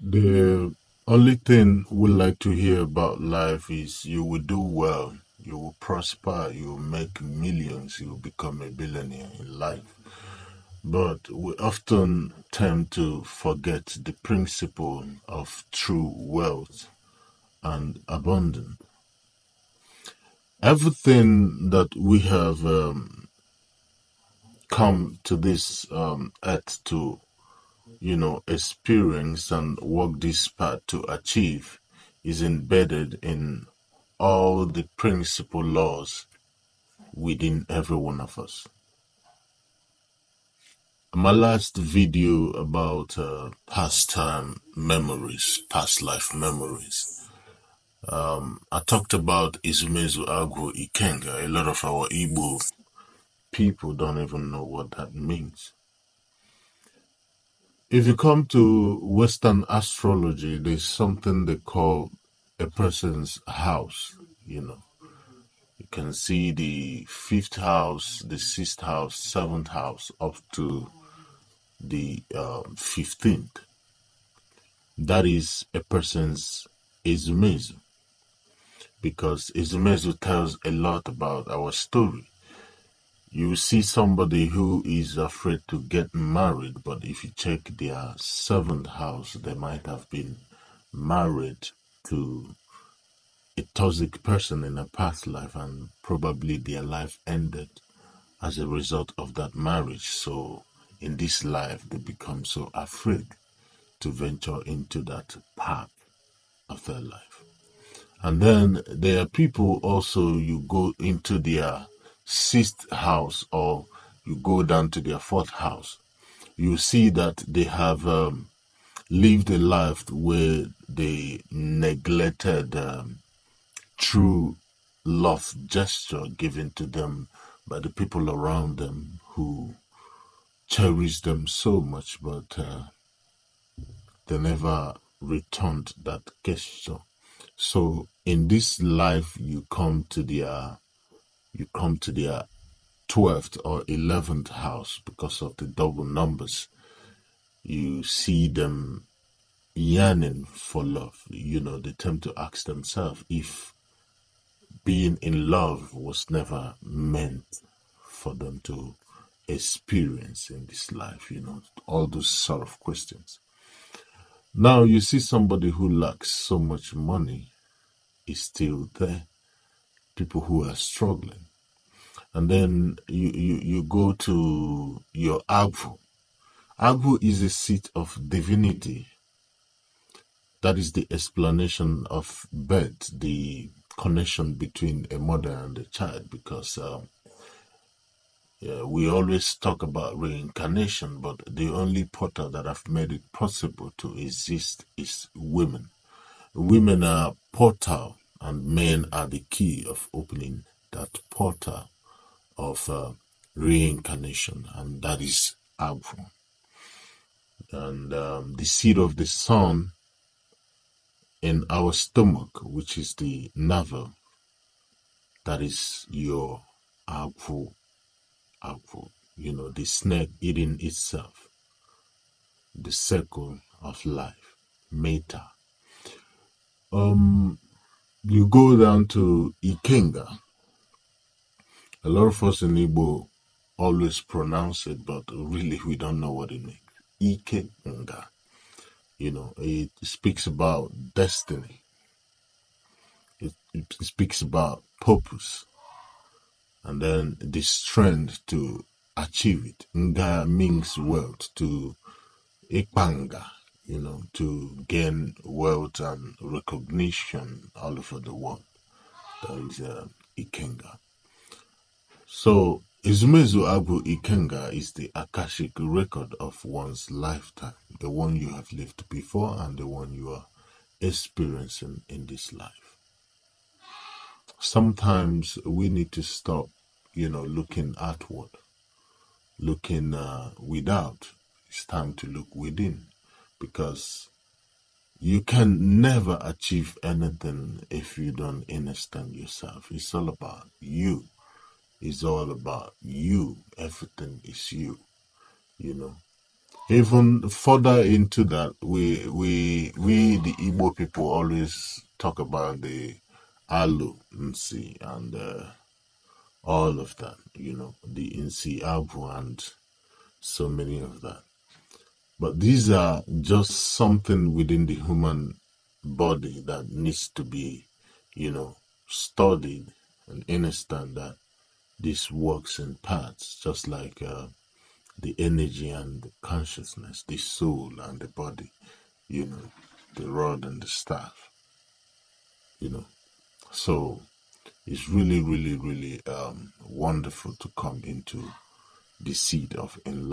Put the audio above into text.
The only thing we like to hear about life is you will do well, you will prosper, you will make millions, you will become a billionaire in life. But we often tend to forget the principle of true wealth and abundance. Everything that we have come to this earth to, experience and walk this path to achieve is embedded in all the principal laws within every one of us. My last video about pastime memories, past life memories, I talked about Izumezu Agwu Ikenga. A lot of our Igbo people don't even know what that means. If you come to Western astrology, there's something they call a person's house, You can see the fifth house, the sixth house, seventh house, up to the 15th. That is a person's Izumezu, because Izumezu tells a lot about our story. You see somebody who is afraid to get married, but if you check their seventh house, they might have been married to a toxic person in a past life, and probably their life ended as a result of that marriage. So in this life, they become so afraid to venture into that path of their life. And then there are people also, you go into their sixth house or you go down to their fourth house, you see that they have lived a life where they neglected true love gesture given to them by the people around them who cherish them so much, but they never returned that gesture. So in this life, you come to their 12th or 11th house because of the double numbers. You see them yearning for love. They tend to ask themselves if being in love was never meant for them to experience in this life, all those sort of questions. Now you see somebody who lacks so much money is still there, people who are struggling. And then you go to your Agvu. Agvu is a seat of divinity. That is the explanation of birth, the connection between a mother and a child, because we always talk about reincarnation, but the only portal that have made it possible to exist is women. Women are portal, and men are the key of opening that portal of reincarnation, and that is Agwu. And the seed of the sun in our stomach, which is the navel, that is your Agwu. The snake eating itself, the circle of life, Meta. You go down to Ikenga. A lot of us in Igbo always pronounce it, but really we don't know what it means. Ikenga. It speaks about destiny. It speaks about purpose. And then the strength to achieve it. Nga means wealth, to Ipanga, to gain wealth and recognition all over the world. That is Ikenga. So Izumezu Agwu Ikenga is the Akashic record of one's lifetime, the one you have lived before and the one you are experiencing in this life. Sometimes we need to stop, looking outward, looking without. It's time to look within, because you can never achieve anything if you don't understand yourself. It's all about you. It's all about you. Everything is you, Even further into that, we the Igbo people always talk about the Alu Nsi and all of that, the Nsi Abu and so many of that. But these are just something within the human body that needs to be, studied and understand that this works in parts, just like the energy and the consciousness, the soul and the body, the rod and the staff, you know. So it's really, really, really wonderful to come into the seat of enlightenment.